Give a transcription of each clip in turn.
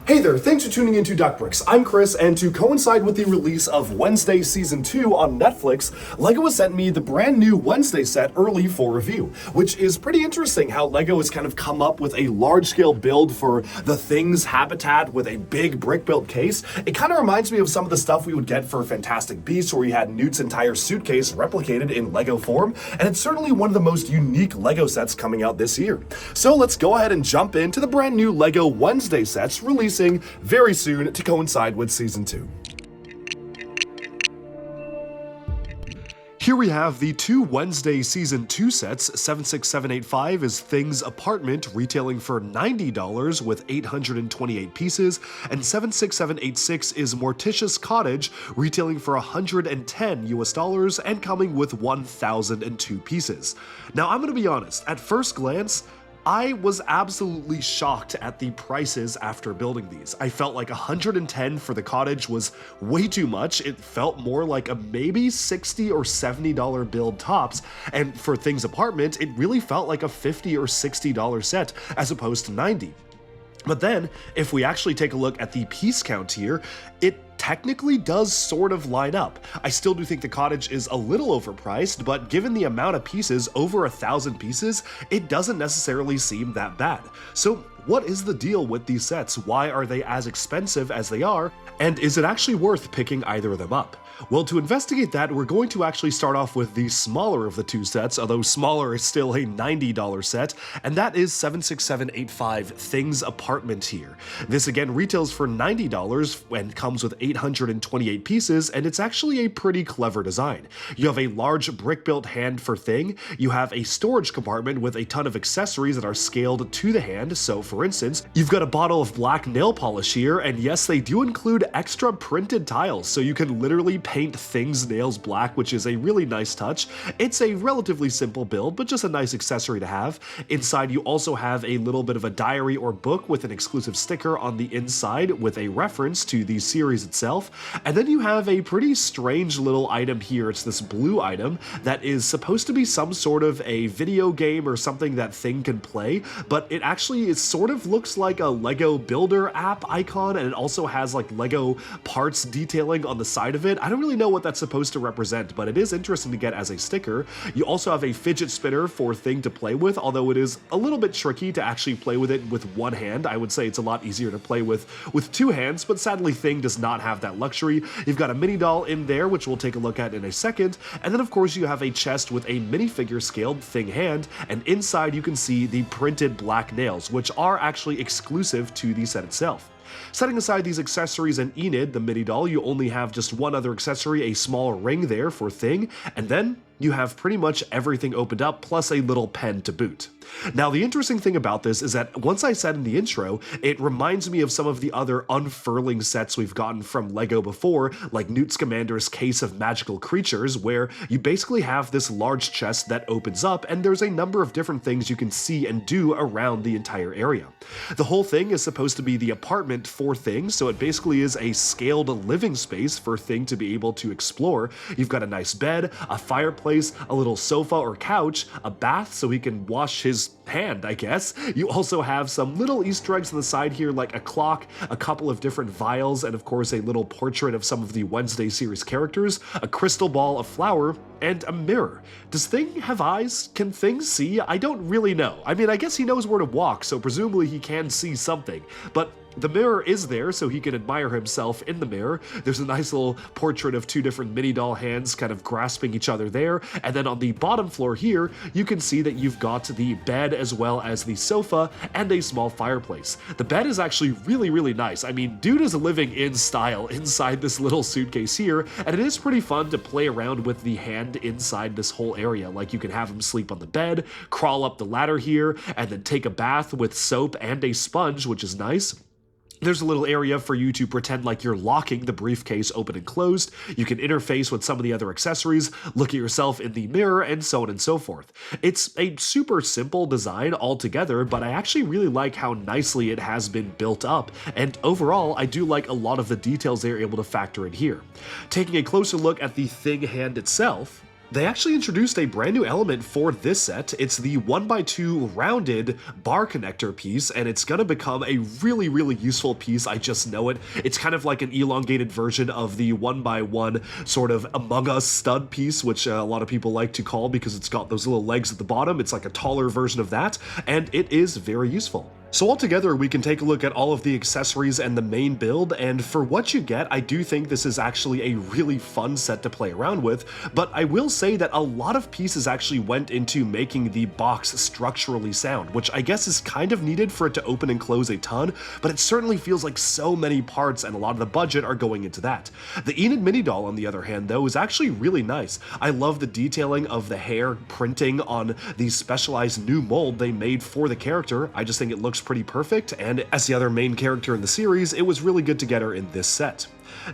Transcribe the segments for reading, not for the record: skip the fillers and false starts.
Hey there, thanks for tuning into Duck Bricks. I'm Chris, and to coincide with the release of Wednesday Season 2 on Netflix, LEGO has sent me the brand new Wednesday set early for review, which is pretty interesting how LEGO has kind of come up with a large-scale build for the Things habitat with a big brick-built case. It kind of reminds me of some of the stuff we would get for Fantastic Beasts, where we had Newt's entire suitcase replicated in LEGO form, and it's certainly one of the most unique LEGO sets coming out this year. So let's go ahead and jump into the brand new LEGO Wednesday sets releasing very soon to coincide with Season 2. Here we have the two Wednesday Season 2 sets. 76785 is Things Apartment, retailing for $90 with 828 pieces, and 76786 is Morticia's Cottage, retailing for $110 and coming with 1,002 pieces. Now, I'm gonna be honest, at first glance, I was absolutely shocked at the prices after building these. I felt like 110 for the cottage was way too much. It felt more like a maybe $60 or $70 build tops, and for Things Apartment, it really felt like a $50 or $60 set as opposed to 90. But then, if we actually take a look at the piece count here, it technically does sort of line up. I still do think the cottage is a little overpriced, but given the amount of pieces, over 1,000 pieces, it doesn't necessarily seem that bad. So what is the deal with these sets? Why are they as expensive as they are? And is it actually worth picking either of them up? Well, to investigate that, we're going to actually start off with the smaller of the two sets, although smaller is still a $90 set, and that is 76785 Things Apartment here. This again retails for $90 and comes with 828 pieces, and it's actually a pretty clever design. You have a large brick-built hand for Thing, you have a storage compartment with a ton of accessories that are scaled to the hand, so for instance, you've got a bottle of black nail polish here, and yes, they do include extra printed tiles, so you can literally paint Thing's nails black, which is a really nice touch. It's a relatively simple build, but just a nice accessory to have. Inside, you also have a little bit of a diary or book with an exclusive sticker on the inside with a reference to the series itself. And then you have a pretty strange little item here. It's this blue item that is supposed to be some sort of a video game or something that Thing can play, but it actually sort of looks like a Lego Builder app icon, and it also has like Lego parts detailing on the side of it. I don't really know what that's supposed to represent, but it is interesting to get as a sticker. You also have a fidget spinner for Thing to play with, although it is a little bit tricky to actually play with it with one hand. I would say it's a lot easier to play with two hands, but sadly Thing does not have that luxury. You've got a mini doll in there, which we'll take a look at in a second, and then of course you have a chest with a minifigure scaled Thing hand, and inside you can see the printed black nails, which are actually exclusive to the set itself. Setting aside these accessories and Enid, the mini doll, you only have just one other accessory, a small ring there for Thing, and then you have pretty much everything opened up, plus a little pen to boot. Now, the interesting thing about this is that once I said in the intro, it reminds me of some of the other unfurling sets we've gotten from LEGO before, like Newt Scamander's Case of Magical Creatures, where you basically have this large chest that opens up, and there's a number of different things you can see and do around the entire area. The whole thing is supposed to be the apartment for Thing, so it basically is a scaled living space for Thing to be able to explore. You've got a nice bed, a fireplace, a little sofa or couch, a bath so he can wash his hand, I guess. You also have some little Easter eggs on the side here, like a clock, a couple of different vials, and of course a little portrait of some of the Wednesday series characters, a crystal ball, a flower, and a mirror. Does Thing have eyes? Can Thing see? I don't really know. I mean, I guess he knows where to walk, so presumably he can see something, but the mirror is there so he can admire himself in the mirror. There's a nice little portrait of two different mini doll hands kind of grasping each other there. And then on the bottom floor here, you can see that you've got the bed as well as the sofa and a small fireplace. The bed is actually really, really nice. I mean, dude is living in style inside this little suitcase here, and it is pretty fun to play around with the hand inside this whole area. Like, you can have him sleep on the bed, crawl up the ladder here, and then take a bath with soap and a sponge, which is nice. There's a little area for you to pretend like you're locking the briefcase open and closed. You can interface with some of the other accessories, look at yourself in the mirror, and so on and so forth. It's a super simple design altogether, but I actually really like how nicely it has been built up, and overall, I do like a lot of the details they're able to factor in here. Taking a closer look at the Thing hand itself, They actually introduced a brand new element for this set. It's the 1x2 rounded bar connector piece, and it's gonna become a really, really useful piece. I just know it. It's kind of like an elongated version of the 1x1 sort of Among Us stud piece, which a lot of people like to call because it's got those little legs at the bottom. It's like a taller version of that, and it is very useful. So altogether, we can take a look at all of the accessories and the main build, and for what you get, I do think this is actually a really fun set to play around with, but I will say that a lot of pieces actually went into making the box structurally sound, which I guess is kind of needed for it to open and close a ton, but it certainly feels like so many parts and a lot of the budget are going into that. The Enid mini doll, on the other hand, though, is actually really nice. I love the detailing of the hair printing on the specialized new mold they made for the character. I just think it looks pretty perfect, and as the other main character in the series, it was really good to get her in this set.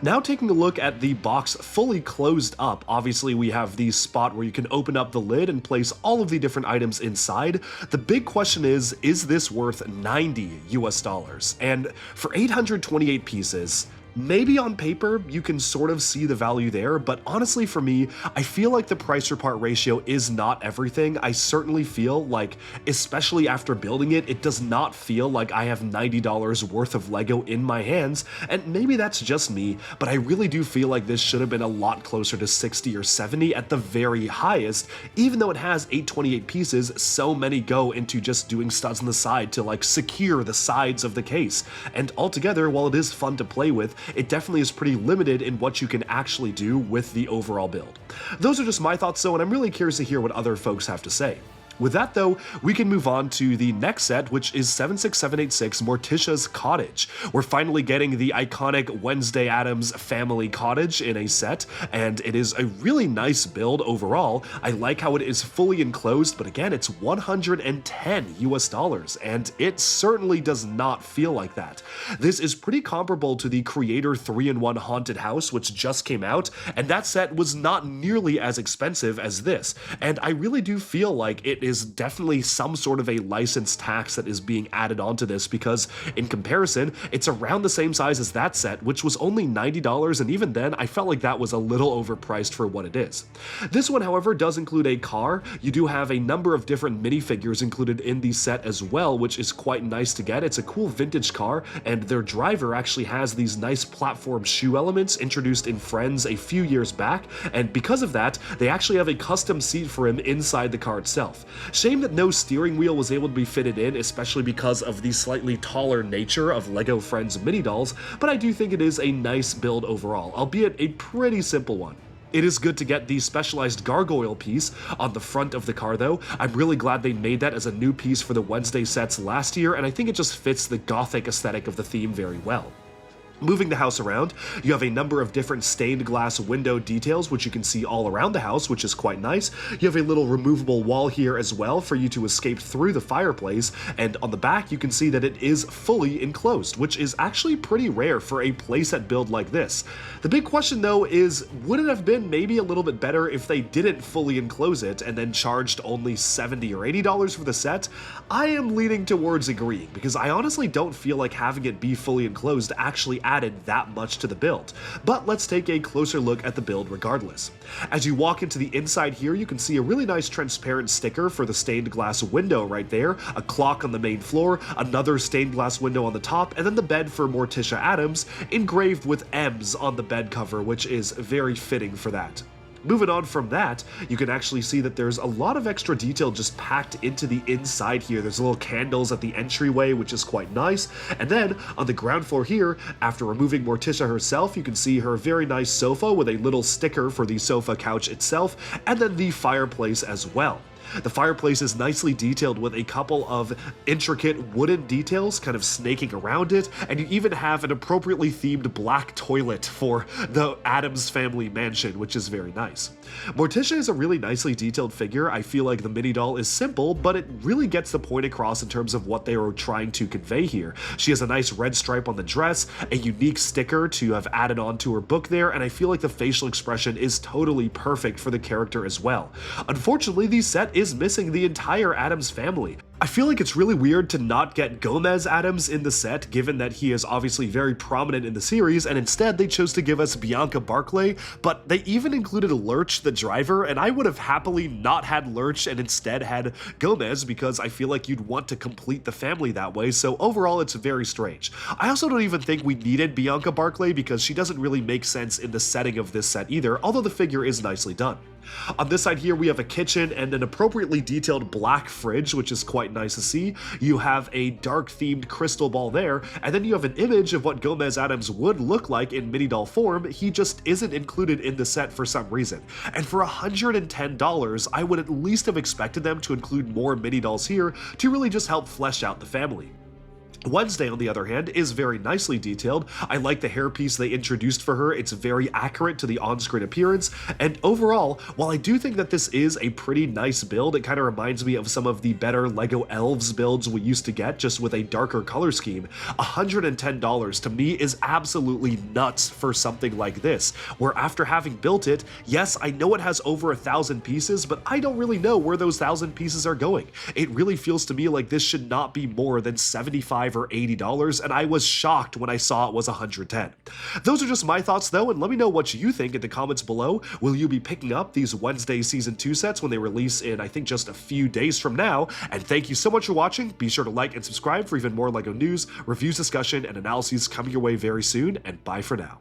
Now taking a look at the box fully closed up, obviously we have the spot where you can open up the lid and place all of the different items inside. The big question is this worth $90 US? And for 828 pieces, maybe on paper, you can sort of see the value there, but honestly for me, I feel like the price per part ratio is not everything. I certainly feel like, especially after building it, it does not feel like I have $90 worth of Lego in my hands, and maybe that's just me, but I really do feel like this should have been a lot closer to 60 or 70 at the very highest. Even though it has 828 pieces, so many go into just doing studs on the side to like secure the sides of the case, and altogether, while it is fun to play with, it definitely is pretty limited in what you can actually do with the overall build. Those are just my thoughts though, and I'm really curious to hear what other folks have to say. With that though, we can move on to the next set, which is 76786 Morticia's Cottage. We're finally getting the iconic Wednesday Addams family cottage in a set, and it is a really nice build overall. I like how it is fully enclosed, but again, it's $110 US, and it certainly does not feel like that. This is pretty comparable to the Creator 3-in-1 Haunted House, which just came out, and that set was not nearly as expensive as this, and I really do feel like it is definitely some sort of a license tax that is being added onto this, because in comparison, it's around the same size as that set, which was only $90, and even then, I felt like that was a little overpriced for what it is. This one, however, does include a car. You do have a number of different minifigures included in the set as well, which is quite nice to get. It's a cool vintage car, and their driver actually has these nice platform shoe elements introduced in Friends a few years back, and because of that, they actually have a custom seat for him inside the car itself. Shame that no steering wheel was able to be fitted in, especially because of the slightly taller nature of LEGO Friends mini dolls, but I do think it is a nice build overall, albeit a pretty simple one. It is good to get the specialized gargoyle piece on the front of the car though. I'm really glad they made that as a new piece for the Wednesday sets last year, and I think it just fits the gothic aesthetic of the theme very well. Moving the house around, you have a number of different stained glass window details, which you can see all around the house, which is quite nice. You have a little removable wall here as well for you to escape through the fireplace, and on the back you can see that it is fully enclosed, which is actually pretty rare for a playset build like this. The big question though is, would it have been maybe a little bit better if they didn't fully enclose it and then charged only $70 or $80 for the set? I am leaning towards agreeing, because I honestly don't feel like having it be fully enclosed actually added that much to the build, but let's take a closer look at the build regardless. As you walk into the inside here, you can see a really nice transparent sticker for the stained glass window right there, a clock on the main floor, another stained glass window on the top, and then the bed for Morticia Addams, engraved with M's on the bed cover, which is very fitting for that. Moving on from that, you can actually see that there's a lot of extra detail just packed into the inside here. There's little candles at the entryway, which is quite nice. And then on the ground floor here, after removing Morticia herself, you can see her very nice sofa with a little sticker for the sofa couch itself, and then the fireplace as well. The fireplace is nicely detailed with a couple of intricate wooden details kind of snaking around it, and you even have an appropriately themed black toilet for the Addams family mansion, which is very nice. Morticia is a really nicely detailed figure. I feel like the mini doll is simple, but it really gets the point across in terms of what they were trying to convey here. She has a nice red stripe on the dress, a unique sticker to have added on to her book there, and I feel like the facial expression is totally perfect for the character as well. Unfortunately, the set is missing the entire Addams family. I feel like it's really weird to not get Gomez Adams in the set, given that he is obviously very prominent in the series, and instead they chose to give us Bianca Barclay, but they even included Lurch the driver, and I would have happily not had Lurch and instead had Gomez, because I feel like you'd want to complete the family that way, so overall it's very strange. I also don't even think we needed Bianca Barclay, because she doesn't really make sense in the setting of this set either, although the figure is nicely done. On this side here, we have a kitchen and an appropriately detailed black fridge, which is quite nice to see. You have a dark-themed crystal ball there, and then you have an image of what Gomez Adams would look like in mini doll form. He just isn't included in the set for some reason. And for $110, I would at least have expected them to include more mini dolls here to really just help flesh out the family. Wednesday, on the other hand, is very nicely detailed. I like the hairpiece they introduced for her. It's very accurate to the on-screen appearance, and overall, while I do think that this is a pretty nice build, it kind of reminds me of some of the better LEGO Elves builds we used to get, just with a darker color scheme. $110 to me is absolutely nuts for something like this, where after having built it, yes, I know it has over 1,000 pieces, but I don't really know where those 1,000 pieces are going. It really feels to me like this should not be more than $75 or $80, and I was shocked when I saw it was $110. Those are just my thoughts though, and let me know what you think in the comments below. Will you be picking up these Wednesday Season 2 sets when they release in, I think, just a few days from now? And thank you so much for watching. Be sure to like and subscribe for even more LEGO news, reviews, discussion, and analyses coming your way very soon, and bye for now.